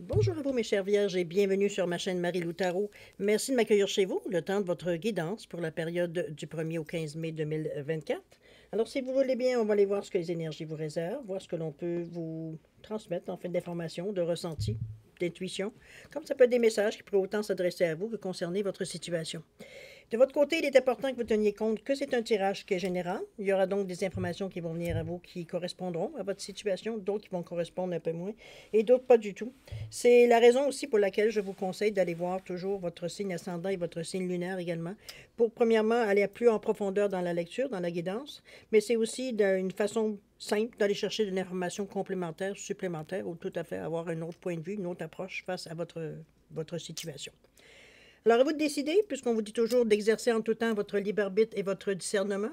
Bonjour à vous mes chères vierges et bienvenue sur ma chaîne Marie-Lou Tarot. Merci de m'accueillir chez vous, le temps de votre guidance pour la période du 1er au 15 mai 2024. Alors si vous voulez bien, on va aller voir ce que les énergies vous réservent, voir ce que l'on peut vous transmettre en fait d'informations, de ressentis, d'intuition, comme ça peut être des messages qui pourraient autant s'adresser à vous que concerner votre situation. De votre côté, il est important que vous teniez compte que c'est un tirage qui est général. Il y aura donc des informations qui vont venir à vous qui correspondront à votre situation, d'autres qui vont correspondre un peu moins et d'autres pas du tout. C'est la raison aussi pour laquelle je vous conseille d'aller voir toujours votre signe ascendant et votre signe lunaire également, pour premièrement aller plus en profondeur dans la lecture, dans la guidance, mais c'est aussi une façon simple d'aller chercher de l'information complémentaire, supplémentaire, ou tout à fait avoir un autre point de vue, une autre approche face à votre situation. Alors, à vous de décider, puisqu'on vous dit toujours d'exercer en tout temps votre libre arbitre et votre discernement,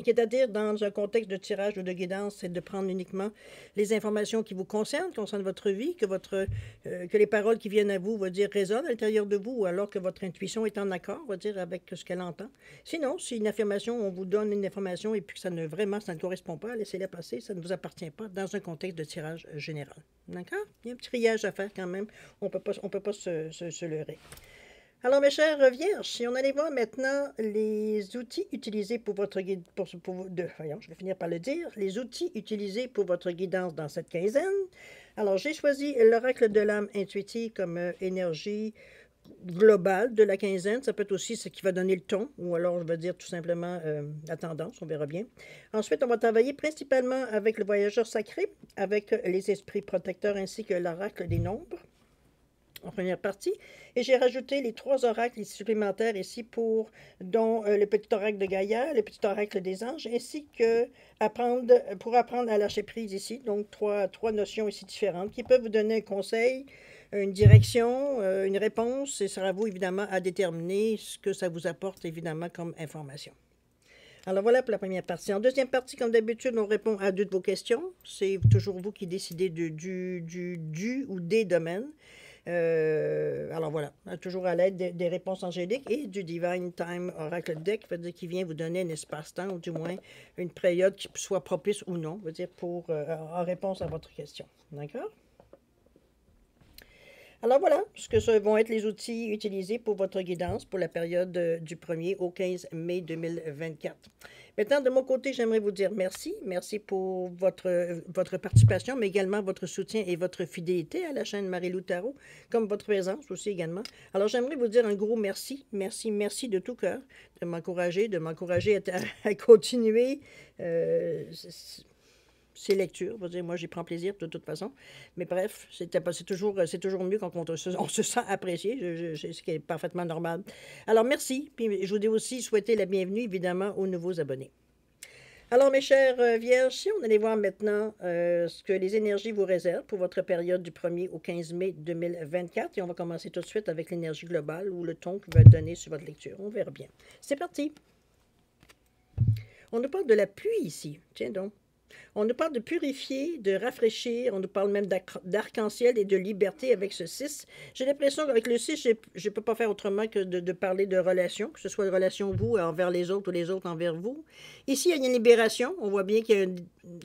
c'est-à-dire, dans un contexte de tirage ou de guidance, c'est de prendre uniquement les informations qui vous concernent votre vie, que les paroles qui viennent à vous, résonnent à l'intérieur de vous, ou alors que votre intuition est en accord, avec ce qu'elle entend. Sinon, si une affirmation, on vous donne une information et puis que ça ne correspond pas, laissez-la passer, ça ne vous appartient pas dans un contexte de tirage général. D'accord? Il y a un petit triage à faire quand même, on ne peut pas se leurrer. Alors, mes chers vierges, si on allait voir maintenant les outils utilisés pour votre guide, voyons, je vais finir par le dire, les outils utilisés pour votre guidance dans cette quinzaine. Alors, j'ai choisi l'oracle de l'âme intuitive comme énergie globale de la quinzaine. Ça peut être aussi ce qui va donner le ton, ou alors je vais dire tout simplement la tendance, on verra bien. Ensuite, on va travailler principalement avec le voyageur sacré, avec les esprits protecteurs ainsi que l'oracle des nombres en première partie. Et j'ai rajouté les 3 oracles supplémentaires ici dont le petit oracle de Gaïa, le petit oracle des anges, ainsi que pour apprendre à lâcher prise ici. Donc, trois notions ici différentes qui peuvent vous donner un conseil, une direction, une réponse, et ce sera à vous, évidemment, à déterminer ce que ça vous apporte, évidemment, comme information. Alors voilà pour la première partie. En deuxième partie, comme d'habitude, on répond à 2 de vos questions. C'est toujours vous qui décidez du ou des domaines. Alors voilà, toujours à l'aide des réponses angéliques et du Divine Time Oracle Deck, qui vient vous donner un espace-temps, ou du moins une période qui soit propice ou non, en réponse à votre question. D'accord? Alors voilà, ce que vont être les outils utilisés pour votre guidance pour la période du 1er au 15 mai 2024. Maintenant, de mon côté, j'aimerais vous dire merci. Merci pour votre participation, mais également votre soutien et votre fidélité à la chaîne Marie-Lou Tarot, comme votre présence aussi également. Alors, j'aimerais vous dire un gros merci. Merci, merci de tout cœur de m'encourager à continuer ces lectures. Moi, j'y prends plaisir de toute façon. Mais bref, c'est toujours mieux quand on se sent apprécié, ce qui est parfaitement normal. Alors, merci. Puis, je voudrais aussi souhaiter la bienvenue, évidemment, aux nouveaux abonnés. Alors, mes chères vierges, si on allait voir maintenant ce que les énergies vous réservent pour votre période du 1er au 15 mai 2024. Et on va commencer tout de suite avec l'énergie globale ou le ton que va donner sur votre lecture. On verra bien. C'est parti. On nous parle de la pluie ici. Tiens donc. On nous parle de purifier, de rafraîchir, on nous parle même d'arc-en-ciel et de liberté avec ce 6. J'ai l'impression qu'avec le 6, je ne peux pas faire autrement que de parler de relations, que ce soit de relations vous envers les autres ou les autres envers vous. Ici, il y a une libération. On voit bien qu'il y a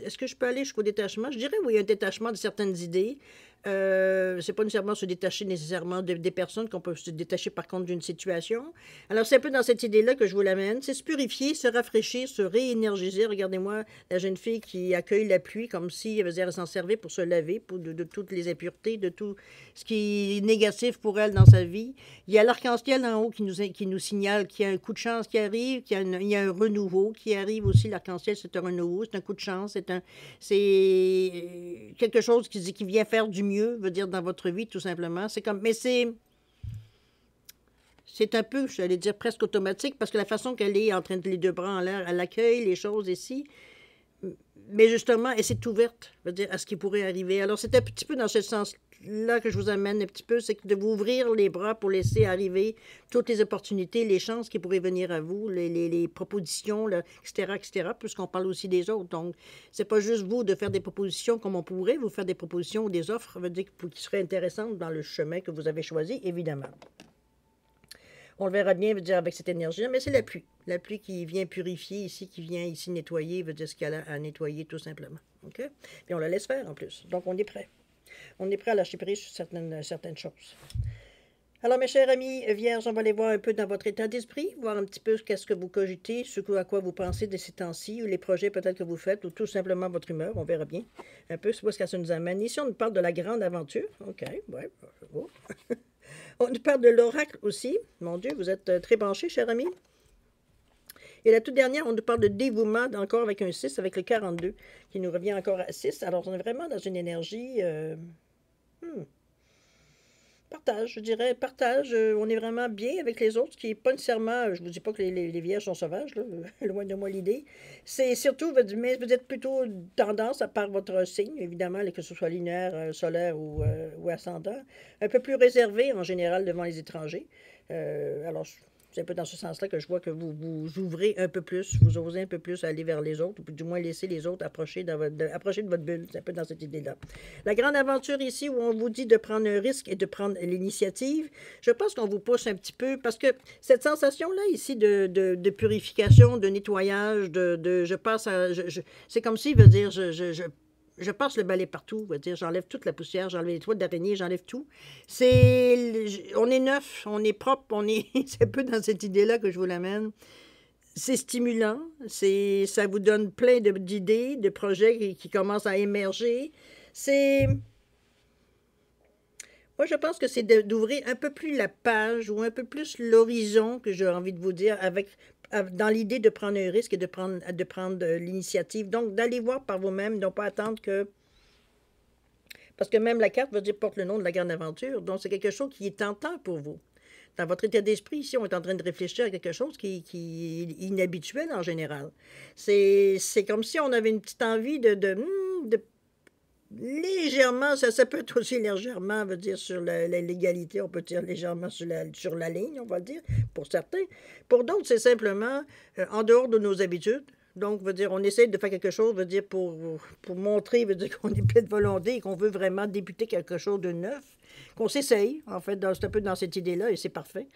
Est-ce que je peux aller jusqu'au détachement? Je dirais oui, il y a un détachement de certaines idées. C'est pas nécessairement se détacher des personnes, qu'on peut se détacher par contre d'une situation. Alors c'est un peu dans cette idée-là que je vous l'amène. C'est se purifier, se rafraîchir, se réénergiser. Regardez-moi la jeune fille qui accueille la pluie comme si elle s'en servait pour se laver de toutes les impuretés, de tout ce qui est négatif pour elle dans sa vie. Il y a l'arc-en-ciel en haut qui nous signale qu'il y a un coup de chance qui arrive, il y a un renouveau qui arrive aussi. L'arc-en-ciel, c'est un renouveau, c'est un coup de chance, c'est quelque chose qui vient faire du mieux, dans votre vie, tout simplement. Mais c'est un peu, j'allais dire presque automatique, parce que la façon qu'elle est en train de les 2 bras en l'air, elle accueille les choses ici, mais justement, elle s'est ouverte, à ce qui pourrait arriver. Alors, c'est un petit peu dans ce sens-là que je vous amène un petit peu, c'est de vous ouvrir les bras pour laisser arriver toutes les opportunités, les chances qui pourraient venir à vous, les propositions, là, etc., puisqu'on parle aussi des autres. Donc, c'est pas juste vous de faire des propositions comme on pourrait vous faire des propositions ou des offres, qui seraient intéressantes dans le chemin que vous avez choisi, évidemment. On le verra bien, avec cette énergie, mais c'est la pluie. La pluie qui vient purifier ici, qui vient ici nettoyer, ce qu'il y a à nettoyer tout simplement. OK? Puis on la laisse faire en plus. Donc on est prêt. On est prêt à lâcher prise sur certaines choses. Alors, mes chers amis vierges, on va aller voir un peu dans votre état d'esprit, voir un petit peu qu'est-ce que vous cogitez, ce à quoi vous pensez de ces temps-ci, ou les projets peut-être que vous faites, ou tout simplement votre humeur, on verra bien un peu ce que ça nous amène. Ici, on nous parle de la grande aventure. OK, ouais. Oh. On nous parle de l'oracle aussi. Mon Dieu, vous êtes très branchés, cher ami. Et la toute dernière, on nous parle de dévouement, encore avec un 6, avec le 42, qui nous revient encore à 6. Alors, on est vraiment dans une énergie... Partage, je dirais, partage. On est vraiment bien avec les autres, ce qui n'est pas nécessairement... Je ne vous dis pas que les vierges sont sauvages, là, loin de moi l'idée. C'est surtout, mais vous êtes plutôt tendance, à part votre signe, évidemment, que ce soit linéaire, solaire ou ascendant, un peu plus réservé en général devant les étrangers. Alors, c'est un peu dans ce sens-là que je vois que vous ouvrez un peu plus, vous osez un peu plus aller vers les autres, ou du moins laisser les autres approcher de votre bulle. C'est un peu dans cette idée-là. La grande aventure ici, où on vous dit de prendre un risque et de prendre l'initiative, je pense qu'on vous pousse un petit peu, parce que cette sensation-là ici de purification, de nettoyage, je passe à... c'est comme si, veut dire, je passe le balai partout, veut dire, j'enlève toute la poussière, j'enlève les toiles d'araignée, j'enlève tout. On est neuf, on est propre, c'est un peu dans cette idée-là que je vous l'amène. C'est stimulant, ça vous donne plein d'idées, de projets qui commencent à émerger. Moi, je pense que c'est d'ouvrir un peu plus la page ou un peu plus l'horizon, que j'ai envie de vous dire, dans l'idée de prendre un risque et de prendre l'initiative. Donc, d'aller voir par vous-même, non pas attendre que... Parce que même la carte veut dire porte le nom de la grande aventure. Donc, c'est quelque chose qui est tentant pour vous. Dans votre état d'esprit, ici, on est en train de réfléchir à quelque chose qui est inhabituel en général. C'est comme si on avait une petite envie de légèrement, ça peut être aussi légèrement, veut dire, sur la légalité, on peut dire légèrement sur la ligne, on va dire, pour certains. Pour d'autres, c'est simplement en dehors de nos habitudes. Donc, veut dire, on essaie de faire quelque chose, veut dire, pour montrer, veut dire qu'on est plein de volonté et qu'on veut vraiment débuter quelque chose de neuf, qu'on s'essaye, en fait, c'est un peu dans cette idée-là, et c'est parfait.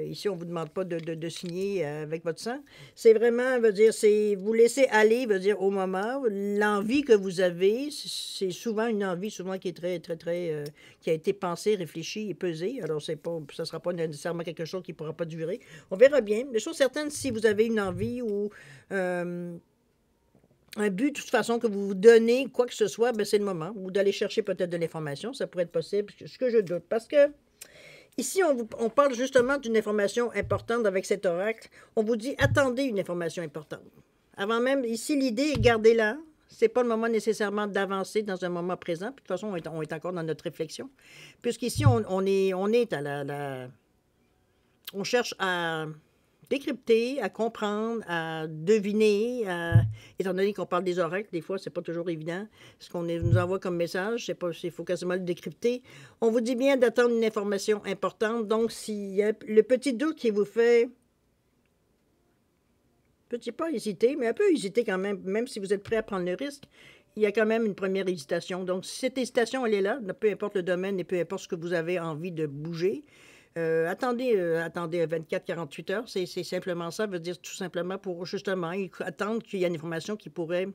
Ici, on ne vous demande pas de signer avec votre sang. C'est vraiment, veut dire, c'est vous laisser aller, veut dire, au moment, l'envie que vous avez, c'est souvent une envie, souvent qui est très, très, très, qui a été pensée, réfléchie et pesée. Alors, ça ne sera pas nécessairement quelque chose qui ne pourra pas durer. On verra bien. Les choses certaines, si vous avez une envie ou un but, de toute façon, que vous vous donnez, quoi que ce soit, ben c'est le moment. Ou d'aller chercher peut-être de l'information, ça pourrait être possible, ce que je doute. Parce que ici, on parle justement d'une information importante avec cet oracle. On vous dit, attendez une information importante. Avant même, ici, l'idée, gardez-la. Ce n'est pas le moment nécessairement d'avancer dans un moment présent. Puis, de toute façon, on est encore dans notre réflexion. Puisqu'ici, on est à on cherche à décrypter, à comprendre, à deviner, étant donné qu'on parle des oracles, des fois, c'est pas toujours évident. Ce qu'on nous envoie comme message, c'est pas, il faut quasiment le décrypter. On vous dit bien d'attendre une information importante. Donc, s'il y a le petit doute qui vous fait, petit pas hésiter, mais un peu hésiter quand même si vous êtes prêt à prendre le risque, il y a quand même une première hésitation. Donc, si cette hésitation, elle est là, peu importe le domaine et peu importe ce que vous avez envie de bouger, attendez 24-48 heures, c'est simplement ça, veut dire tout simplement pour justement attendre qu'il y ait une information qui pourrait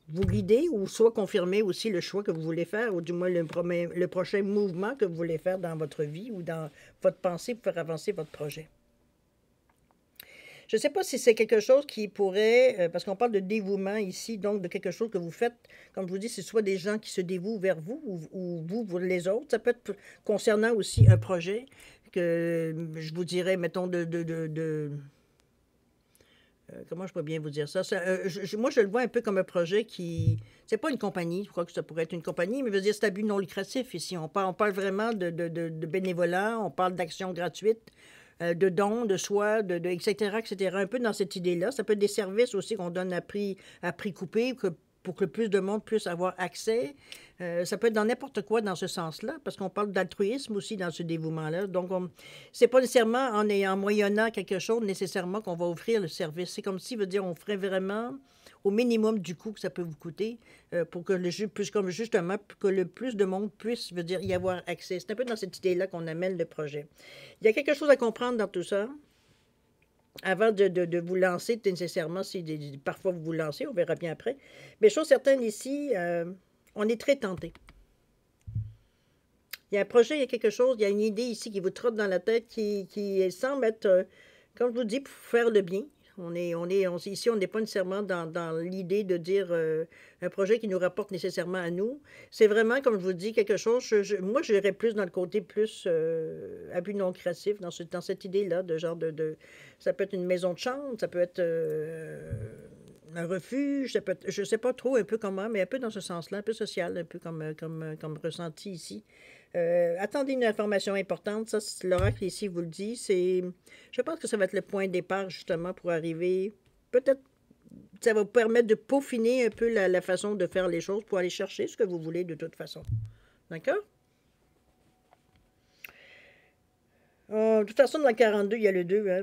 vous guider ou soit confirmer aussi le choix que vous voulez faire ou du moins le prochain mouvement que vous voulez faire dans votre vie ou dans votre pensée pour faire avancer votre projet. Je ne sais pas si c'est quelque chose qui pourrait, parce qu'on parle de dévouement ici, donc de quelque chose que vous faites, comme je vous dis, c'est soit des gens qui se dévouent vers vous ou vous les autres. Ça peut être concernant aussi un projet que je vous dirais, mettons, comment je peux bien vous dire ça? Moi, je le vois un peu comme un projet qui... C'est pas une compagnie, je crois que ça pourrait être une compagnie, mais je veux dire, c'est à but non lucratif ici. On parle vraiment de bénévolat, on parle d'actions gratuites, de dons, de soi, etc., etc. Un peu dans cette idée-là. Ça peut être des services aussi qu'on donne à prix coupé pour que plus de monde puisse avoir accès. Ça peut être dans n'importe quoi dans ce sens-là, parce qu'on parle d'altruisme aussi dans ce dévouement-là. Donc, c'est pas nécessairement en moyennant quelque chose nécessairement qu'on va offrir le service. C'est comme si, veut dire, on ferait vraiment au minimum du coût que ça peut vous coûter pour que justement, que le plus de monde puisse, veut dire, y avoir accès. C'est un peu dans cette idée-là qu'on amène le projet. Il y a quelque chose à comprendre dans tout ça. Avant de vous lancer, nécessairement, parfois vous vous lancez, on verra bien après. Mais chose certaine ici, on est très tenté. Il y a un projet, il y a quelque chose, il y a une idée ici qui vous trotte dans la tête qui semble être, comme je vous dis, pour faire le bien. Ici, on n'est pas nécessairement dans l'idée de dire un projet qui nous rapporte nécessairement à nous. C'est vraiment, comme je vous dis, quelque chose. Moi, j'irais plus dans le côté plus à but non lucratif, dans cette idée-là, de genre ça peut être une maison de chambre, ça peut être un refuge, ça peut être, je ne sais pas trop un peu comment, mais un peu dans ce sens-là, un peu social, un peu comme ressenti ici. Attendez une information importante, ça, l'oracle ici vous le dit, je pense que ça va être le point de départ justement pour arriver, peut-être, ça va vous permettre de peaufiner un peu la façon de faire les choses pour aller chercher ce que vous voulez de toute façon. D'accord? De toute façon, dans le 42, il y a le 2, hein?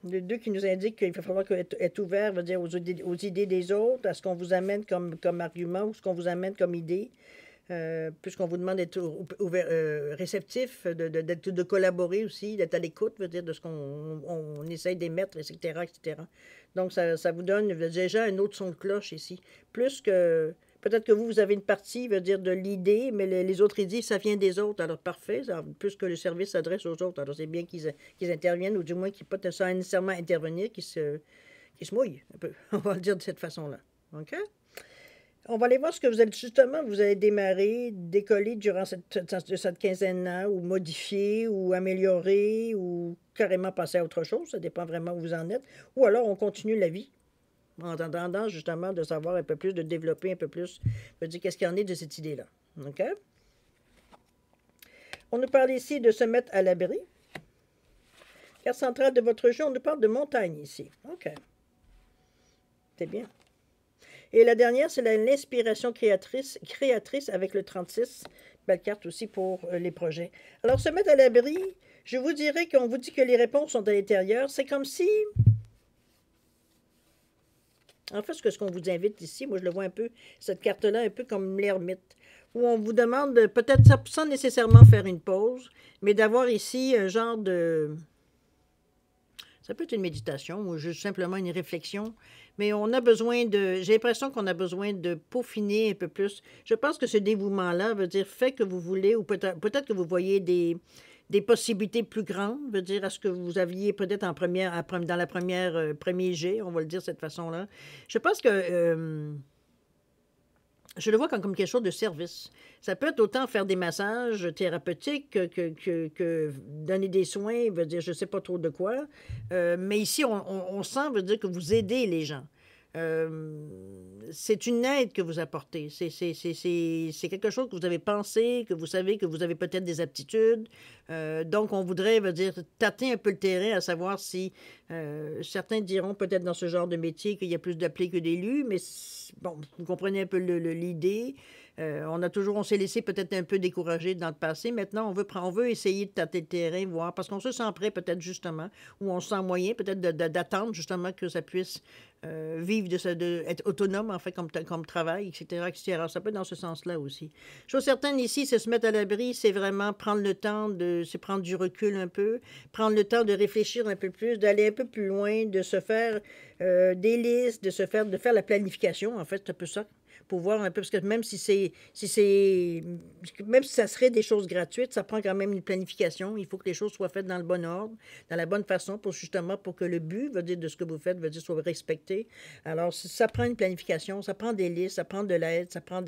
Le 2 qui nous indique qu'il va falloir être ouvert, veut dire aux idées des autres, à ce qu'on vous amène comme argument ou ce qu'on vous amène comme idée. Puisqu'on vous demande d'être réceptif, de collaborer aussi, d'être à l'écoute, veut dire de ce qu'on essaye d'émettre, etc., etc. Donc, ça vous donne déjà un autre son de cloche ici. Plus que, peut-être que vous avez une partie, veut dire de l'idée, mais les autres idées, ça vient des autres. Alors, parfait, plus que le service s'adresse aux autres. Alors, c'est bien qu'ils interviennent, ou du moins qu'ils ne pas sans nécessairement intervenir, qu'ils se mouillent un peu. On va le dire de cette façon-là. OK? On va aller voir ce que vous allez démarrer, décoller durant cette quinzaine-là, ou modifier, ou améliorer, ou carrément passer à autre chose. Ça dépend vraiment où vous en êtes. Ou alors, on continue la vie, en attendant justement de savoir un peu plus, de développer un peu plus, de dire qu'est-ce qu'il y en est de cette idée-là. OK? On nous parle ici de se mettre à l'abri. Carte centrale de votre jeu, on nous parle de montagne ici. OK. C'est bien. Et la dernière, c'est l'inspiration créatrice avec le 36. Belle carte aussi pour les projets. Alors, se mettre à l'abri, je vous dirais qu'on vous dit que les réponses sont à l'intérieur. C'est comme si... En fait, ce qu'on vous invite ici, moi je le vois un peu, cette carte-là, un peu comme l'ermite, où on vous demande, peut-être sans nécessairement faire une pause, mais d'avoir ici un genre de... Ça peut être une méditation ou juste simplement une réflexion, mais on a besoin de... J'ai l'impression qu'on a besoin de peaufiner un peu plus. Je pense que ce dévouement-là veut dire fait que vous voulez, ou peut-être que vous voyez des possibilités plus grandes, veut dire à ce que vous aviez peut-être dans la premier jet, on va le dire de cette façon-là. Je pense que... je le vois comme quelque chose de service. Ça peut être autant faire des massages thérapeutiques que donner des soins, veut dire je ne sais pas trop de quoi. Mais ici, on sent, veut dire que vous aidez les gens. C'est une aide que vous apportez. C'est quelque chose que vous avez pensé, que vous savez que vous avez peut-être des aptitudes. Donc, on voudrait, veut dire, tâter un peu le terrain à savoir si certains diront peut-être dans ce genre de métier qu'il y a plus d'appelés que d'élus, mais bon, vous comprenez un peu l'idée. On s'est laissé peut-être un peu découragé dans le passé. Maintenant, on veut essayer de tâter le terrain, voir, parce qu'on se sent prêt peut-être justement, ou on se sent moyen peut-être d'attendre justement que ça puisse vivre, être autonome en fait comme travail, etc., etc. Alors, ça peut être dans ce sens-là aussi. Chose certaine ici, c'est se mettre à l'abri, c'est vraiment prendre le temps c'est prendre du recul un peu, prendre le temps de réfléchir un peu plus, d'aller un peu plus loin, de se faire des listes, de faire la planification, en fait, c'est un peu ça. Pour voir un peu, parce que même même si ça serait des choses gratuites, ça prend quand même une planification. Il faut que les choses soient faites dans le bon ordre, dans la bonne façon, justement pour que le but, veut dire de ce que vous faites, veut dire soit respecté. Alors, ça prend une planification, ça prend des listes, ça prend de l'aide, ça prend,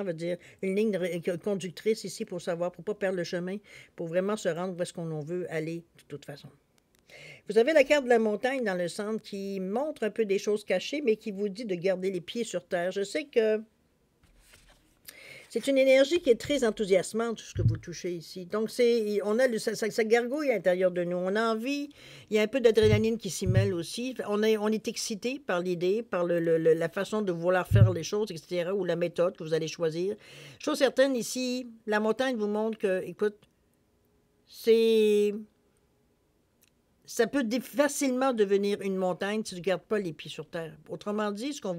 veut dire, une ligne conductrice ici pour savoir, pour ne pas perdre le chemin, pour vraiment se rendre où est-ce qu'on veut aller de toute façon. Vous avez la carte de la montagne dans le centre qui montre un peu des choses cachées, mais qui vous dit de garder les pieds sur terre. Je sais que c'est une énergie qui est très enthousiasmante, ce que vous touchez ici. Donc, on a ça gargouille à l'intérieur de nous. On a envie, il y a un peu d'adrénaline qui s'y mêle aussi. On est excité par l'idée, par la façon de vouloir faire les choses, etc., ou la méthode que vous allez choisir. Chose certaine, ici, la montagne vous montre que, écoute, ça peut facilement devenir une montagne si tu ne gardes pas les pieds sur terre. Autrement dit, ce qu'on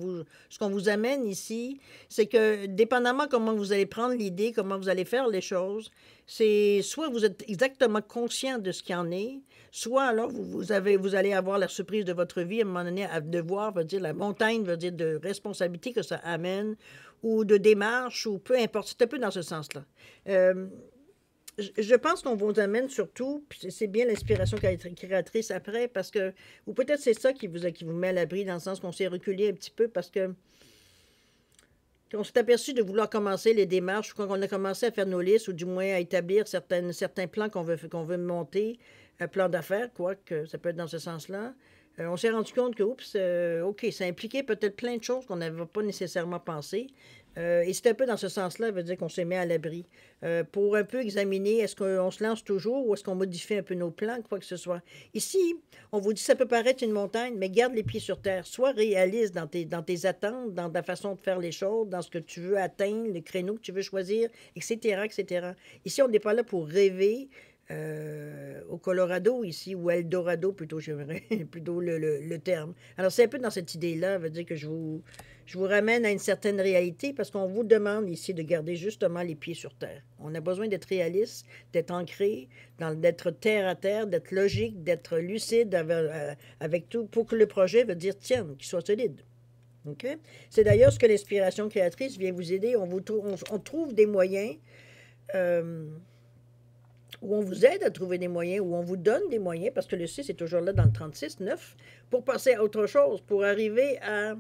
vous amène ici, c'est que dépendamment comment vous allez prendre l'idée, comment vous allez faire les choses, c'est soit vous êtes exactement conscient de ce qu'il y en est, soit alors vous allez avoir la surprise de votre vie à un moment donné à devoir, veut dire la montagne, veut dire de responsabilité que ça amène, ou de démarche, ou peu importe. C'est un peu dans ce sens-là. je pense qu'on vous amène surtout, puis c'est bien l'inspiration créatrice après, parce que, ou peut-être c'est ça qui vous met à l'abri, dans le sens qu'on s'est reculé un petit peu, parce que quand on s'est aperçu de vouloir commencer les démarches, quand on a commencé à faire nos listes, ou du moins à établir certains plans qu'on veut monter, un plan d'affaires, quoi, que ça peut être dans ce sens-là, on s'est rendu compte que, oups, OK, ça impliquait peut-être plein de choses qu'on n'avait pas nécessairement pensé. Et c'est un peu dans ce sens-là, ça veut dire qu'on se met à l'abri. Pour un peu examiner, est-ce qu'on se lance toujours ou est-ce qu'on modifie un peu nos plans, quoi que ce soit. Ici, on vous dit ça peut paraître une montagne, mais garde les pieds sur terre. Sois réaliste dans tes attentes, dans ta façon de faire les choses, dans ce que tu veux atteindre, le créneau que tu veux choisir, etc., etc. Ici, on n'est pas là pour rêver. Au Colorado ici, ou Eldorado plutôt, j'aimerais plutôt le terme. Alors c'est un peu dans cette idée-là, veut dire que je vous ramène à une certaine réalité parce qu'on vous demande ici de garder justement les pieds sur terre. On a besoin d'être réaliste, d'être ancré, d'être terre à terre, d'être logique, d'être lucide avec tout pour que le projet veut dire tienne, qu'il soit solide. Okay? C'est d'ailleurs ce que l'inspiration créatrice vient vous aider. On trouve des moyens où on vous aide à trouver des moyens, où on vous donne des moyens, parce que le 6 est toujours là dans le 36-9, pour passer à autre chose, pour arriver à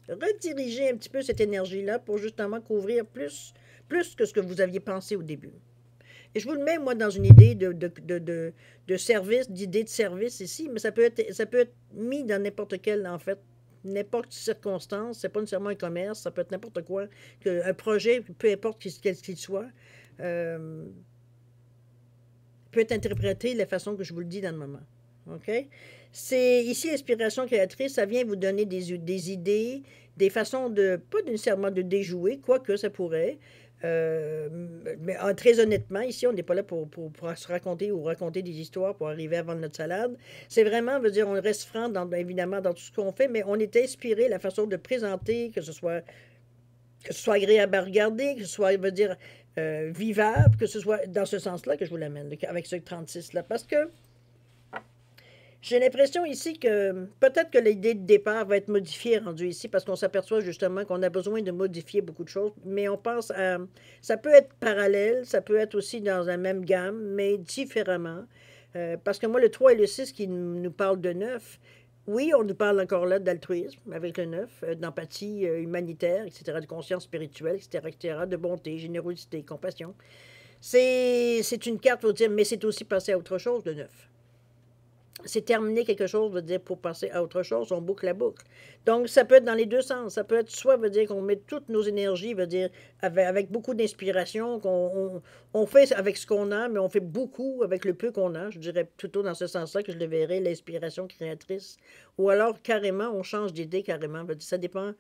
rediriger un petit peu cette énergie-là pour justement couvrir plus que ce que vous aviez pensé au début. Et je vous le mets, moi, dans une idée de service, d'idée de service ici, mais ça peut être mis dans n'importe quelle, en fait, n'importe quelle circonstance. C'est pas nécessairement un commerce, ça peut être n'importe quoi, un projet, peu importe quel qu'il soit, peut être interprété de la façon que je vous le dis dans le moment. OK? C'est ici l'inspiration créatrice, ça vient vous donner des idées, des façons de, pas nécessairement de déjouer, quoique ça pourrait, mais très honnêtement, ici, on n'est pas là pour se raconter ou raconter des histoires pour arriver à vendre notre salade. C'est vraiment, veut dire, on reste franc, évidemment, dans tout ce qu'on fait, mais on est inspiré, la façon de présenter, que ce soit agréable à regarder, que ce soit, veut dire, vivable, que ce soit dans ce sens-là que je vous l'amène, avec ce 36-là. Parce que j'ai l'impression ici que peut-être que l'idée de départ va être modifiée rendue ici parce qu'on s'aperçoit justement qu'on a besoin de modifier beaucoup de choses, mais on pense à... Ça peut être parallèle, ça peut être aussi dans la même gamme, mais différemment. Parce que moi, le 3 et le 6 qui nous parlent de 9, oui, on nous parle encore là d'altruisme avec le 9, d'empathie humanitaire, etc., de conscience spirituelle, etc., etc., de bonté, générosité, compassion. C'est une carte pour dire, mais c'est aussi passer à autre chose, le 9. C'est terminer quelque chose, veut dire pour passer à autre chose, on boucle la boucle. Donc, ça peut être dans les deux sens. Ça peut être soit, veut dire qu'on met toutes nos énergies, veut dire avec beaucoup d'inspiration, qu'on fait avec ce qu'on a, mais on fait beaucoup avec le peu qu'on a. Je dirais plutôt dans ce sens-là que je le verrais, l'inspiration créatrice. Ou alors, carrément, on change d'idée carrément. Veut dire, ça dépend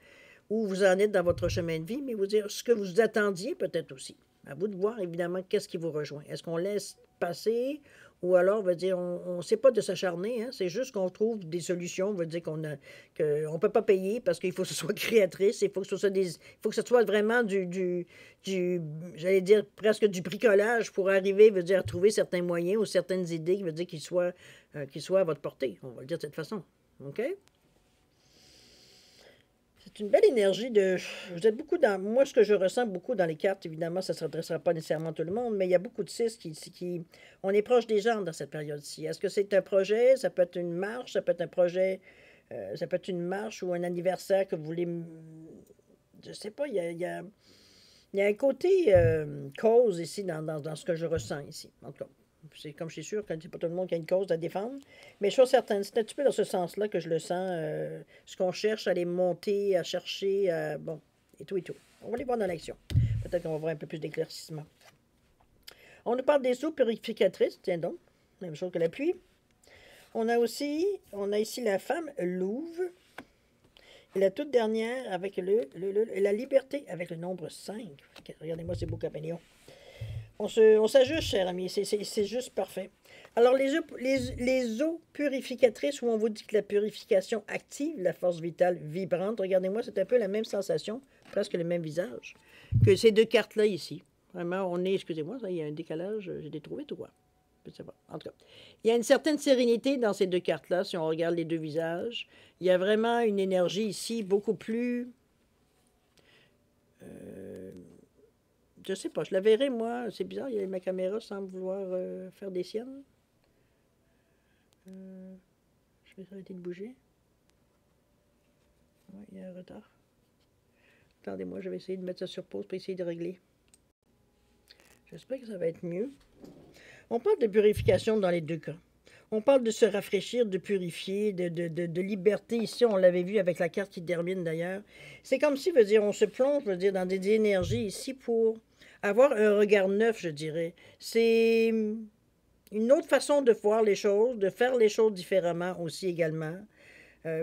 où vous en êtes dans votre chemin de vie, mais vous dire ce que vous attendiez peut-être aussi. À vous de voir, évidemment, qu'est-ce qui vous rejoint. Est-ce qu'on laisse passer ou alors, veut dire, on ne sait pas de s'acharner, hein, c'est juste qu'on trouve des solutions, veut dire qu'on ne peut pas payer parce qu'il faut que ce soit créatrice, il faut que ce soit vraiment j'allais dire, presque du bricolage pour arriver, veut dire, à trouver certains moyens ou certaines idées, veut dire, qu'ils soient à votre portée, on va le dire de cette façon. OK? C'est une belle énergie de... Vous êtes beaucoup dans... Moi, ce que je ressens beaucoup dans les cartes, évidemment, ça ne s'adressera pas nécessairement à tout le monde, mais il y a beaucoup de 6 qui... On est proche des gens dans cette période-ci. Est-ce que c'est un projet? Ça peut être une marche, ça peut être un projet... ça peut être une marche ou un anniversaire que vous voulez... Je sais pas, il y a un côté cause ici dans ce que je ressens ici. En tout cas, c'est comme je suis sûre que c'est pas tout le monde qui a une cause à défendre, mais je suis certaine, c'est un petit peu dans ce sens-là que je le sens, ce qu'on cherche à les monter, à chercher, bon, et tout et tout. On va les voir dans l'action. Peut-être qu'on va voir un peu plus d'éclaircissement. On nous parle des eaux purificatrices, tiens donc, même chose que la pluie. On a ici la femme louve, et la toute dernière avec la liberté, avec le nombre 5. Regardez-moi ces beaux caméléons. On s'ajuste, cher ami, c'est juste parfait. Alors, les eaux purificatrices, où on vous dit que la purification active la force vitale vibrante, regardez-moi, c'est un peu la même sensation, presque le même visage, que ces deux cartes-là ici. Vraiment, excusez-moi, il y a un décalage, j'ai des trouvé, tout quoi. Je sais pas. En tout cas, il y a une certaine sérénité dans ces deux cartes-là, si on regarde les deux visages. Il y a vraiment une énergie ici beaucoup plus... Je sais pas, je la verrai, moi. C'est bizarre, ma caméra semble vouloir faire des siennes. Je vais arrêter de bouger. Oui, il y a un retard. Attendez-moi, je vais essayer de mettre ça sur pause pour essayer de régler. J'espère que ça va être mieux. On parle de purification dans les deux cas. On parle de se rafraîchir, de purifier, de liberté. Ici, on l'avait vu avec la carte qui termine d'ailleurs. C'est comme si, veut dire, on se plonge, veut dire, dans des énergies ici pour avoir un regard neuf, je dirais. C'est une autre façon de voir les choses, de faire les choses différemment aussi également.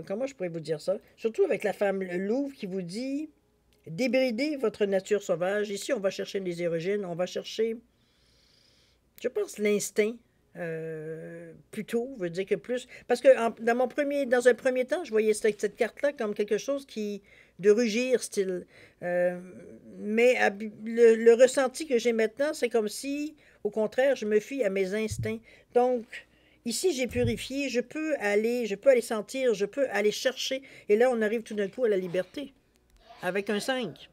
Comment je pourrais vous dire ça? Surtout avec la femme louve qui vous dit débrider votre nature sauvage. Ici, on va chercher les origines, on va chercher, je pense, l'instinct. Plutôt, veut dire que plus. Parce que dans un premier temps, je voyais cette carte-là comme quelque chose de rugir, style. Mais le ressenti que j'ai maintenant, c'est comme si, au contraire, je me fie à mes instincts. Donc, ici, j'ai purifié, je peux aller sentir, je peux aller chercher. Et là, on arrive tout d'un coup à la liberté, avec un 5.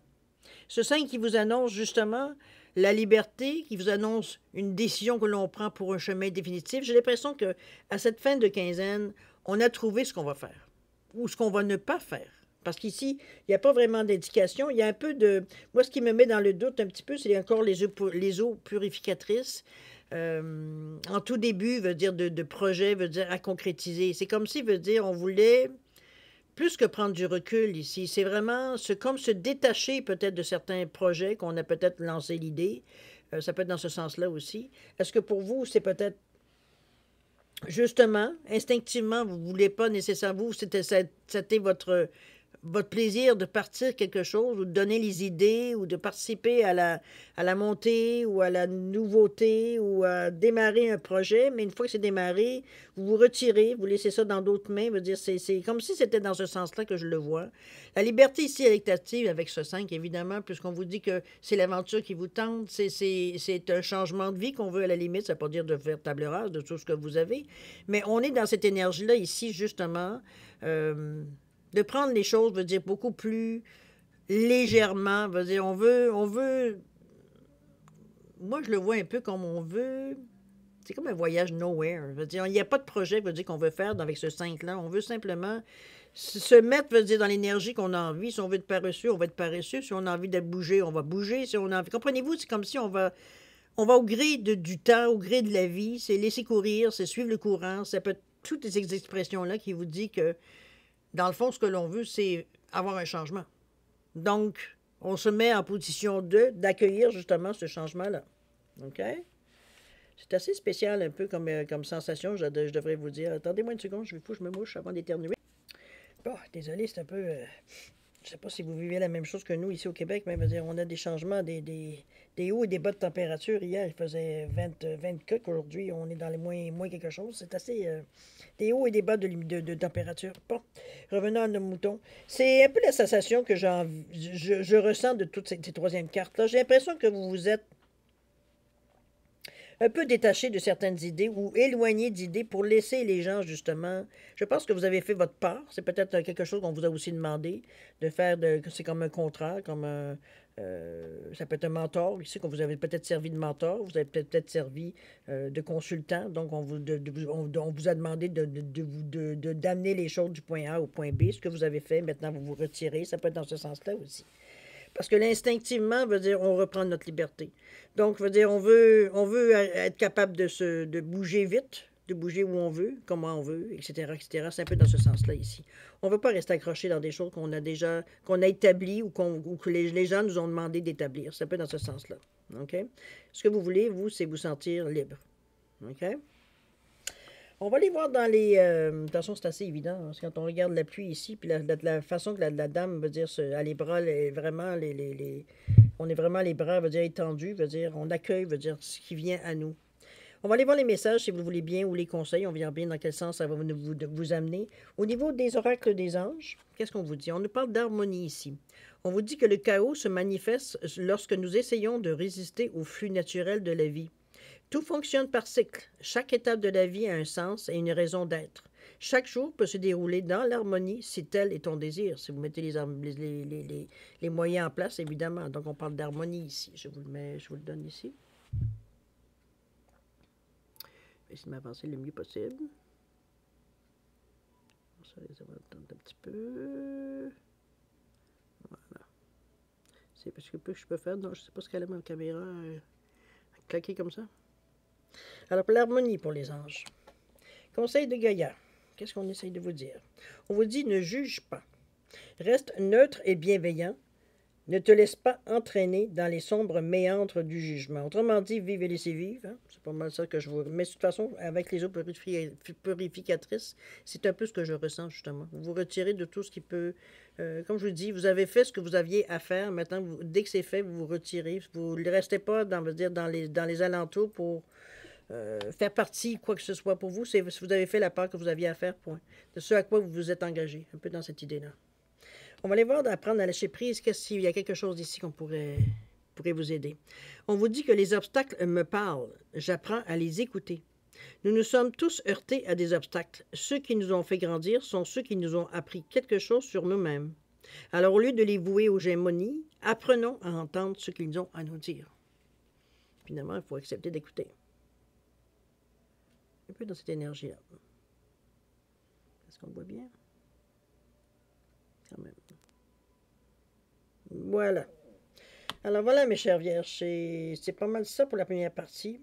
Ce 5 qui vous annonce justement la liberté, qui vous annonce une décision que l'on prend pour un chemin définitif. J'ai l'impression qu'à cette fin de quinzaine, on a trouvé ce qu'on va faire ou ce qu'on va ne pas faire. Parce qu'ici, il n'y a pas vraiment d'indication. Il y a un peu de... Moi, ce qui me met dans le doute un petit peu, c'est encore les eaux purificatrices. En tout début, veut dire de projet, veut dire à concrétiser. C'est comme si, veut dire, on voulait... Plus que prendre du recul ici, c'est vraiment comme se détacher peut-être de certains projets qu'on a peut-être lancé l'idée. Ça peut être dans ce sens-là aussi. Est-ce que pour vous, c'est peut-être justement, instinctivement, vous ne voulez pas nécessairement, vous, c'était votre plaisir de partir quelque chose ou de donner les idées ou de participer à la montée ou à la nouveauté ou à démarrer un projet, mais une fois que c'est démarré, vous vous retirez, vous laissez ça dans d'autres mains, veut dire, c'est comme si c'était dans ce sens-là que je le vois. La liberté ici est active avec ce 5, évidemment, puisqu'on vous dit que c'est l'aventure qui vous tente, c'est un changement de vie qu'on veut à la limite, ça ne veut pas dire de faire table rase de tout ce que vous avez, mais on est dans cette énergie-là ici, justement, de prendre les choses, veut dire, beaucoup plus légèrement, veut dire, on veut, moi je le vois un peu comme on veut, c'est comme un voyage nowhere, veut dire, il n'y a pas de projet, veut dire, qu'on veut faire avec ce 5-là, on veut simplement se mettre, veut dire, dans l'énergie qu'on a envie, si on veut être paresseux, on va être paresseux, si on a envie de bouger, on va bouger, si on a envie, comprenez-vous, c'est comme si on va au gré du temps, au gré de la vie, c'est laisser courir, c'est suivre le courant, ça peut être toutes ces expressions-là qui vous disent que dans le fond, ce que l'on veut, c'est avoir un changement. Donc, on se met en position d'accueillir justement ce changement-là. OK? C'est assez spécial un peu comme sensation, je devrais vous dire. Attendez-moi une seconde, il faut que je me mouche avant d'éternuer. Bon, désolé, c'est un peu... je ne sais pas si vous vivez la même chose que nous ici au Québec, mais on a des changements, des hauts et des bas de température. Hier, il faisait 20 quelques. Aujourd'hui, on est dans les moins quelque chose. C'est assez... des hauts et des bas de température. Bon, revenons à nos moutons. C'est un peu la sensation que je ressens de toutes ces troisièmes cartes-là. J'ai l'impression que vous vous êtes un peu détaché de certaines idées ou éloigné d'idées pour laisser les gens, justement... Je pense que vous avez fait votre part. C'est peut-être quelque chose qu'on vous a aussi demandé de faire. C'est comme un contrat, comme un... ça peut être un mentor, ici, qu'on vous avez peut-être servi de mentor, vous avez peut-être servi de consultant, donc on vous a demandé d'amener les choses du point A au point B, ce que vous avez fait, maintenant vous vous retirez, ça peut être dans ce sens-là aussi. Parce que l'instinctivement veut dire on reprend notre liberté. Donc, veut dire on veut être capable de bouger vite, de bouger où on veut, comment on veut, etc., etc. C'est un peu dans ce sens-là ici. On ne veut pas rester accroché dans des choses qu'on a établies ou que les gens nous ont demandé d'établir. C'est un peu dans ce sens-là. OK? Ce que vous voulez, vous, c'est vous sentir libre. OK? On va aller voir dans les... de toute façon, c'est assez évident. Parce que quand on regarde la pluie ici, puis la façon que la dame veut dire, a les bras, vraiment, on est vraiment les bras, veut dire étendus, veut dire on accueille, veut dire ce qui vient à nous. On va aller voir les messages, si vous le voulez bien, ou les conseils. On verra bien dans quel sens ça va vous amener. Au niveau des oracles des anges, qu'est-ce qu'on vous dit? On nous parle d'harmonie ici. On vous dit que le chaos se manifeste lorsque nous essayons de résister au flux naturel de la vie. Tout fonctionne par cycle. Chaque étape de la vie a un sens et une raison d'être. Chaque jour peut se dérouler dans l'harmonie si tel est ton désir. Si vous mettez les moyens en place, évidemment. Donc, on parle d'harmonie ici. Je vous le mets, je vous le donne ici. Je vais essayer de m'avancer le mieux possible. Ça va attendre un petit peu. Voilà. C'est parce que plus je peux faire. Non, je ne sais pas ce qu'elle a ma caméra. Claquer comme ça. Alors, pour l'harmonie pour les anges. Conseil de Gaïa. Qu'est-ce qu'on essaye de vous dire? On vous dit ne juge pas. Reste neutre et bienveillant. Ne te laisse pas entraîner dans les sombres méandres du jugement. Autrement dit, vive et laissez vivre. Hein? C'est pas mal ça que je vois. Mais de toute façon, avec les eaux purificatrices, c'est un peu ce que je ressens justement. Vous vous retirez de tout ce qui peut... comme je vous dis, vous avez fait ce que vous aviez à faire. Maintenant, dès que c'est fait, vous vous retirez. Vous ne restez pas dans les alentours pour... faire partie, quoi que ce soit pour vous, c'est vous avez fait la part que vous aviez à faire, point. De ce à quoi vous vous êtes engagé, un peu dans cette idée-là. On va aller voir d'apprendre à lâcher prise. Qu'est-ce qu'il y a quelque chose ici qu'on pourrait vous aider? On vous dit que les obstacles me parlent. J'apprends à les écouter. Nous nous sommes tous heurtés à des obstacles. Ceux qui nous ont fait grandir sont ceux qui nous ont appris quelque chose sur nous-mêmes. Alors, au lieu de les vouer aux gémonies, apprenons à entendre ce qu'ils ont à nous dire. Finalement, il faut accepter d'écouter. Un peu dans cette énergie-là. Est-ce qu'on voit bien? Quand même. Voilà. Alors voilà, mes chères vierges, c'est pas mal ça pour la première partie.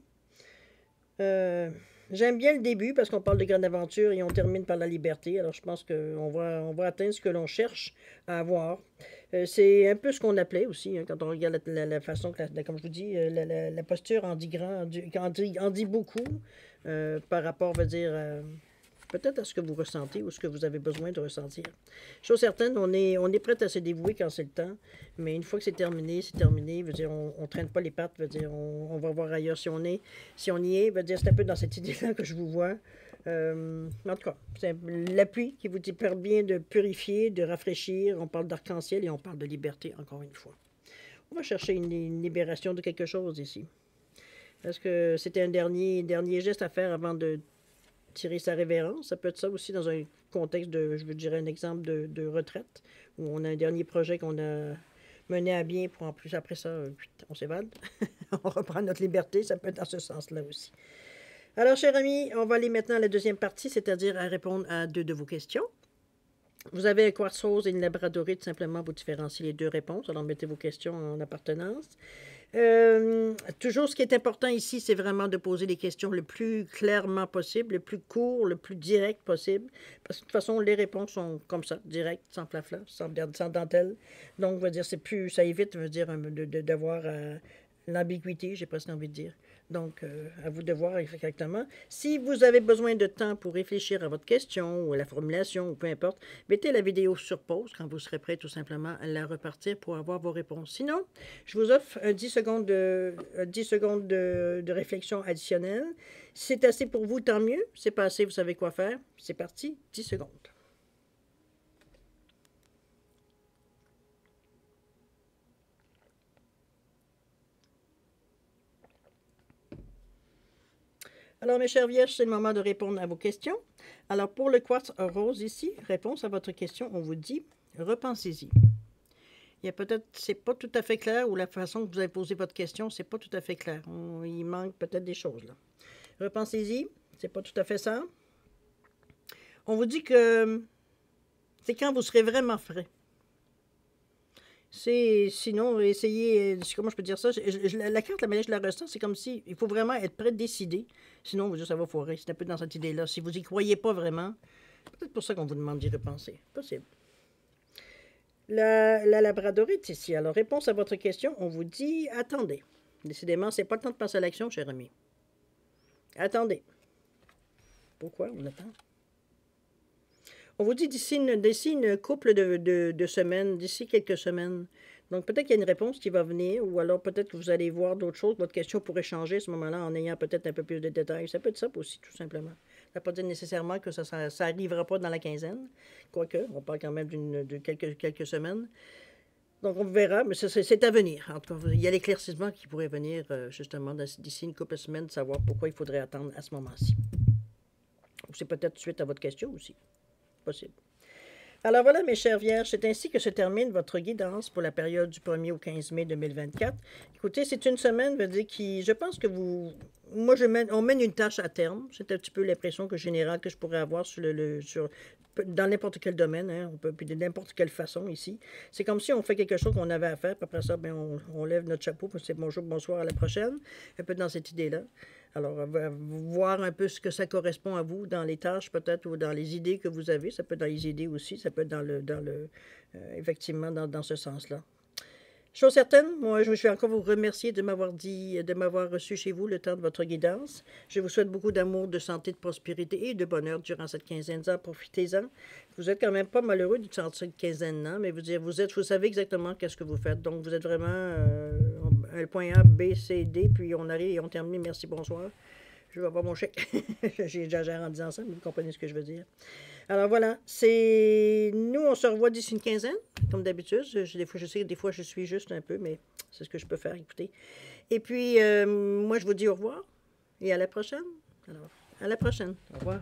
J'aime bien le début parce qu'on parle de grande aventure et on termine par la liberté. Alors je pense qu'on va atteindre ce que l'on cherche à avoir. C'est un peu ce qu'on appelait aussi, hein, quand on regarde la façon, comme je vous dis, la posture en dit grand, en dit beaucoup par rapport, on va dire, peut-être à ce que vous ressentez ou ce que vous avez besoin de ressentir. Chose certaine, on est prêt à se dévouer quand c'est le temps, mais une fois que c'est terminé, c'est terminé. Veut dire, on ne traîne pas les pattes, veut dire, on va voir ailleurs si on y est. Veut dire, c'est un peu dans cette idée-là que je vous vois. En tout cas, c'est l'appui qui vous permet de purifier, de rafraîchir. On parle d'arc-en-ciel et on parle de liberté, encore une fois. On va chercher une libération de quelque chose ici. Est-ce que c'était un dernier geste à faire avant de tirer sa révérence? Ça peut être ça aussi dans un contexte de, je veux dire, un exemple de retraite, où on a un dernier projet qu'on a mené à bien, pour en plus, après ça, on s'évade. On reprend notre liberté, ça peut être dans ce sens-là aussi. Alors, chers amis, on va aller maintenant à la deuxième partie, c'est-à-dire à répondre à 2 de vos questions. Vous avez un quartz rose et une labradorite, simplement vous différenciez les 2 réponses. Alors, mettez vos questions en appartenance. Toujours, ce qui est important ici, c'est vraiment de poser les questions le plus clairement possible, le plus court, le plus direct possible. Parce que de toute façon, les réponses sont comme ça, directes, sans flafla, sans dentelle. Donc, on va dire, c'est plus, ça évite, on va dire, d'avoir l'ambiguïté, j'ai presque envie de dire. Donc, à vous de voir exactement. Si vous avez besoin de temps pour réfléchir à votre question ou à la formulation ou peu importe, mettez la vidéo sur pause quand vous serez prêt tout simplement à la repartir pour avoir vos réponses. Sinon, je vous offre 10 secondes de réflexion additionnelle. Si c'est assez pour vous, tant mieux. Si c'est pas assez, vous savez quoi faire. C'est parti, 10 secondes. Alors, mes chers vierges, c'est le moment de répondre à vos questions. Alors, pour le quartz rose ici, réponse à votre question, on vous dit, repensez-y. Il y a peut-être, c'est pas tout à fait clair, ou la façon que vous avez posé votre question, c'est pas tout à fait clair. Il manque peut-être des choses, là. Repensez-y, c'est pas tout à fait ça. On vous dit que c'est quand vous serez vraiment frais. Sinon, essayez, comment je peux dire ça? La carte, la manière que je la ressens, c'est comme si il faut vraiment être prêt de décider. Sinon, ça va foirer. C'est un peu dans cette idée-là. Si vous n'y croyez pas vraiment, peut-être pour ça qu'on vous demande d'y repenser. Possible. La labradorite ici. Alors, réponse à votre question, on vous dit attendez. Décidément, c'est pas le temps de passer à l'action, cher ami. Attendez. Pourquoi on attend? On vous dit d'ici une couple de semaines, d'ici quelques semaines. Donc, peut-être qu'il y a une réponse qui va venir, ou alors peut-être que vous allez voir d'autres choses. Votre question pourrait changer à ce moment-là en ayant peut-être un peu plus de détails. Ça peut être ça aussi, tout simplement. Ça ne veut pas dire nécessairement que ça n'arrivera pas dans la quinzaine. Quoique, on parle quand même de quelques semaines. Donc, on verra, mais c'est à venir. En tout cas, il y a l'éclaircissement qui pourrait venir justement d'ici une couple de semaines, savoir pourquoi il faudrait attendre à ce moment-ci. Ou c'est peut-être suite à votre question aussi. Possible. Alors voilà, mes chers vierges, c'est ainsi que se termine votre guidance pour la période du 1er au 15 mai 2024. Écoutez, c'est une semaine, veut dire, qui, je pense que vous... Moi, on mène une tâche à terme. C'est un petit peu l'impression générale que je pourrais avoir dans n'importe quel domaine, hein, on peut, puis de n'importe quelle façon ici. C'est comme si on fait quelque chose qu'on avait à faire, puis après ça, bien, on lève notre chapeau, puis c'est bonjour, bonsoir, à la prochaine. Un peu dans cette idée-là. Alors, voir un peu ce que ça correspond à vous dans les tâches peut-être ou dans les idées que vous avez. Ça peut être dans les idées aussi, ça peut être effectivement dans ce sens-là. Chose certaine, moi, je vais encore vous remercier de m'avoir reçu chez vous le temps de votre guidance. Je vous souhaite beaucoup d'amour, de santé, de prospérité et de bonheur durant cette quinzaine. Profitez-en. Vous êtes quand même pas malheureux de sortir cette quinzaine, non? Mais vous savez exactement qu'est-ce que vous faites. Donc, vous êtes vraiment le point A, B, C, D, puis on arrive et on termine. Merci, bonsoir. Je vais avoir mon chèque. J'exagère en disant ça, mais vous comprenez ce que je veux dire. Alors voilà, nous, on se revoit d'ici une quinzaine, comme d'habitude. Des fois, je sais que des fois, je suis juste un peu, mais c'est ce que je peux faire, écoutez. Et puis, moi, je vous dis au revoir et à la prochaine. Alors, à la prochaine. Au revoir.